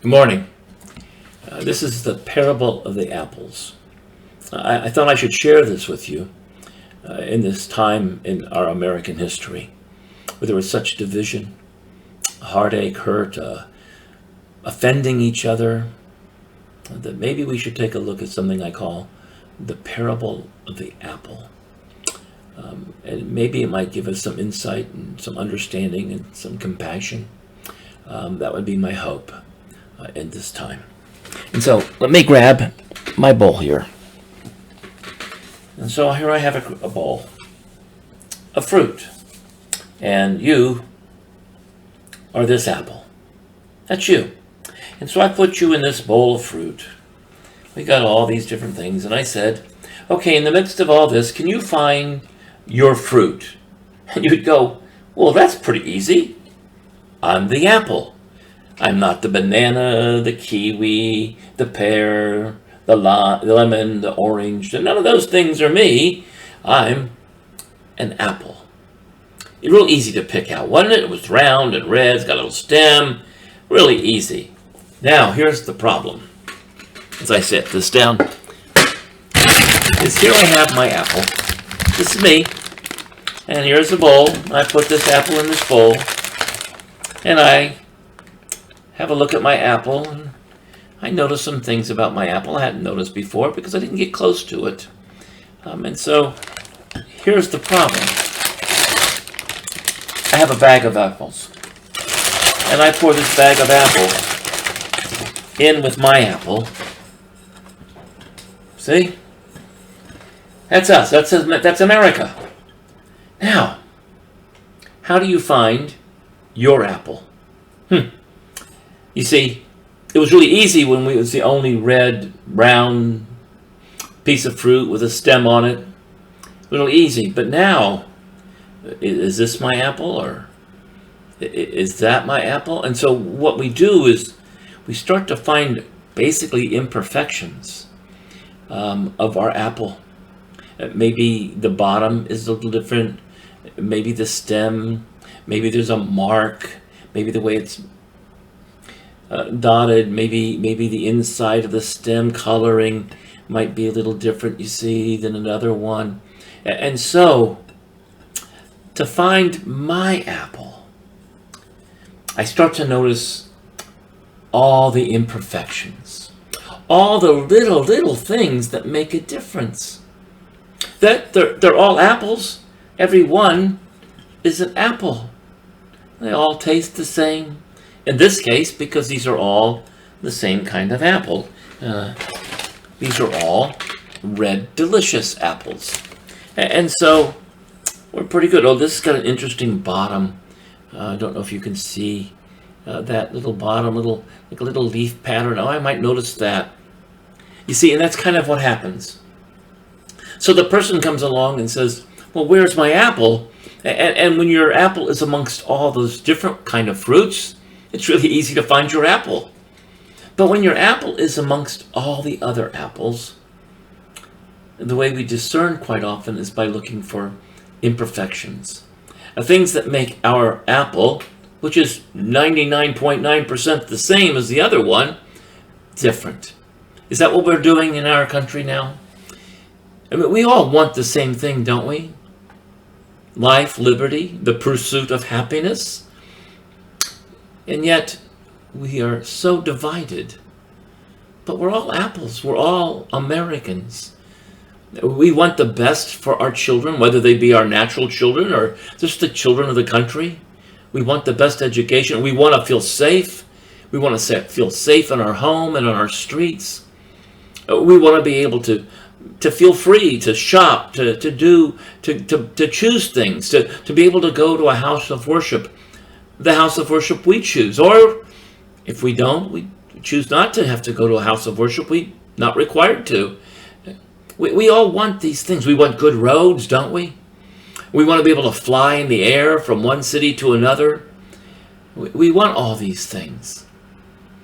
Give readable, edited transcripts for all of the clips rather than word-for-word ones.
Good morning. This is the parable of the apples. I thought I should share this with you in this time in our American history where there was such division, heartache, hurt, offending each other, that maybe we should take a look at something I call the parable of the apple. And maybe it might give us some insight and some understanding and some compassion. That would be my hope in this time. And so let me grab my bowl here. And so here I have a bowl of fruit. And you are this apple. That's you. And so I put you in this bowl of fruit. We got all these different things. And I said, okay, in the midst of all this, can you find your fruit? And you'd go, well, that's pretty easy. I'm the apple. I'm not the banana, the kiwi, the pear, the lemon, the orange. None of those things are me. I'm an apple. It's real easy to pick out, wasn't it? It was round and red. It's got a little stem. Really easy. Now, here's the problem. As I set this down, is here I have my apple. This is me. And here's the bowl. I put this apple in this bowl. And I have a look at my apple, and I noticed some things about my apple I hadn't noticed before because I didn't get close to it. And so here's the problem. I have a bag of apples, and I pour this bag of apples in with my apple. See? That's us. That's America. Now, how do you find your apple? You see, it was really easy when it was the only red, round piece of fruit with a stem on it. A little easy. But now, is this my apple or is that my apple? And so what we do is we start to find basically imperfections of our apple. Maybe the bottom is a little different. Maybe the stem. Maybe there's a mark. Maybe the way it's dotted, maybe the inside of the stem coloring might be a little different, you see, than another one. And so, to find my apple, I start to notice all the imperfections, all the little things that make a difference. That they're all apples. Every one is an apple. They all taste the same. In this case, because these are all the same kind of apple. These are all red, delicious apples. And so, we're pretty good. Oh, this has got an interesting bottom. I don't know if you can see that little bottom, like a little leaf pattern. Oh, I might notice that. You see, and that's kind of what happens. So the person comes along and says, well, where's my apple? And when your apple is amongst all those different kind of fruits, it's really easy to find your apple. But when your apple is amongst all the other apples, the way we discern quite often is by looking for imperfections. Things that make our apple, which is 99.9% the same as the other one, different. Is that what we're doing in our country now? I mean, we all want the same thing, don't we? Life, liberty, the pursuit of happiness. And yet, we are so divided. But we're all apples. We're all Americans. We want the best for our children, whether they be our natural children or just the children of the country. We want the best education. We want to feel safe. We want to feel safe in our home and on our streets. We want to be able to feel free, to shop, to choose things, to be able to go to a house of worship. The house of worship we choose. Or if we don't, we choose not to have to go to a house of worship. We're not required to. We all want these things. We want good roads, don't we? We want to be able to fly in the air from one city to another. We want all these things.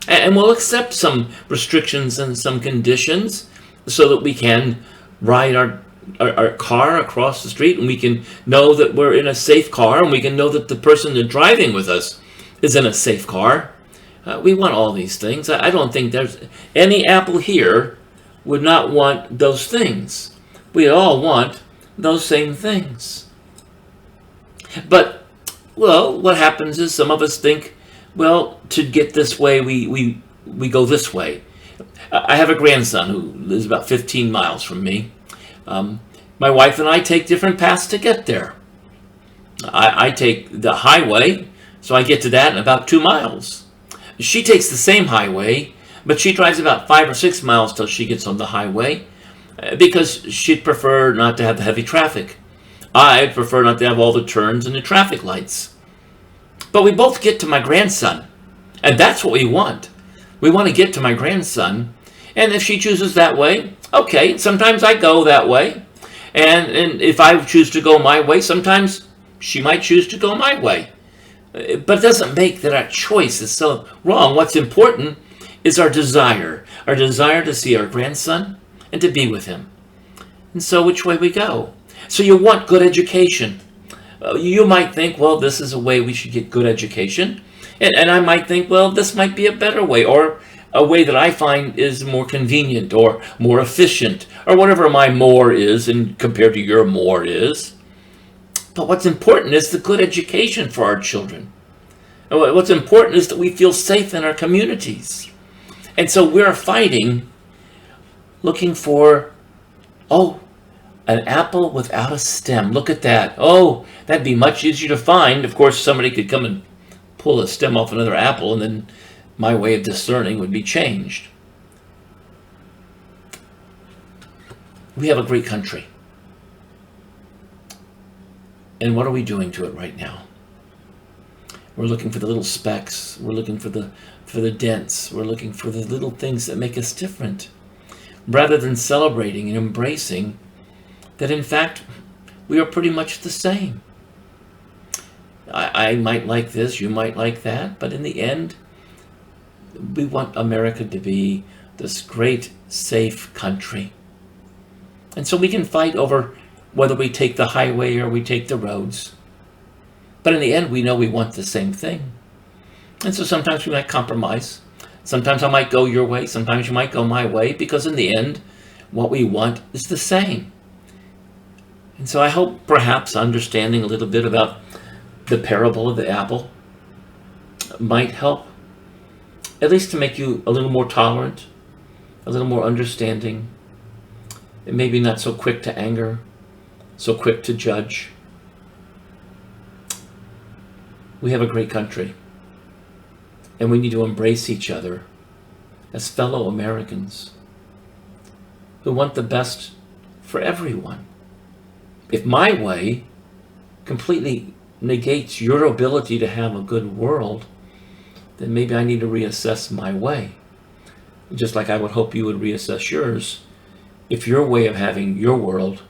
And we'll accept some restrictions and some conditions so that we can ride our car across the street, and we can know that we're in a safe car, and we can know that the person that's driving with us is in a safe car. We want all these things. I don't think there's any apple here would not want those things. We all want those same things. But, well, what happens is some of us think, well, to get this way, we go this way. I have a grandson who lives about 15 miles from me. My wife and I take different paths to get there. I take the highway, so I get to that in about 2 miles. She takes the same highway, but she drives about 5 or 6 miles till she gets on the highway because she'd prefer not to have the heavy traffic. I prefer not to have all the turns and the traffic lights. But we both get to my grandson, and that's what we want. We want to get to my grandson, and if she chooses that way, okay, sometimes I go that way. And if I choose to go my way, sometimes she might choose to go my way. But it doesn't make that our choice is so wrong. What's important is our desire to see our grandson and to be with him. And so which way we go. So you want good education. You might think, well, this is a way we should get good education. And I might think, well, this might be a better way, or a way that I find is more convenient or more efficient, or whatever my more is and compared to your more is. But what's important is the good education for our children. And what's important is that we feel safe in our communities. And so we're fighting, looking for, an apple without a stem. Look at that. Oh, that'd be much easier to find. Of course, somebody could come and pull a stem off another apple, and then my way of discerning would be changed. We have a great country. And what are we doing to it right now? We're looking for the little specks. We're looking for the dents. We're looking for the little things that make us different, rather than celebrating and embracing that, in fact, we are pretty much the same. I might like this, you might like that, but in the end, we want America to be this great, safe country. And so we can fight over whether we take the highway or we take the roads. But in the end, we know we want the same thing. And so sometimes we might compromise. Sometimes I might go your way, sometimes you might go my way, because in the end, what we want is the same. And so I hope perhaps understanding a little bit about the parable of the apple might help, at least to make you a little more tolerant, a little more understanding, and maybe not so quick to anger, so quick to judge. We have a great country, and we need to embrace each other as fellow Americans who want the best for everyone. If my way completely negates your ability to have a good world, then maybe I need to reassess my way. Just like I would hope you would reassess yours if your way of having your world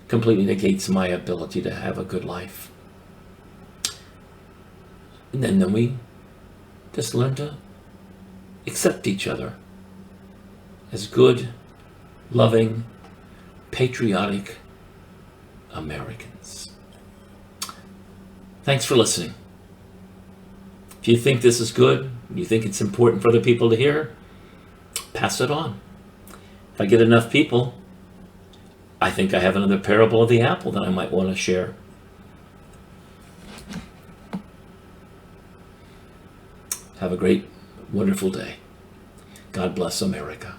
completely negates my ability to have a good life. And then we just learn to accept each other as good, loving, patriotic Americans. Thanks for listening. If you think this is good, you think it's important for other people to hear, pass it on. If I get enough people, I think I have another parable of the apple that I might want to share. Have a great, wonderful day. God bless America.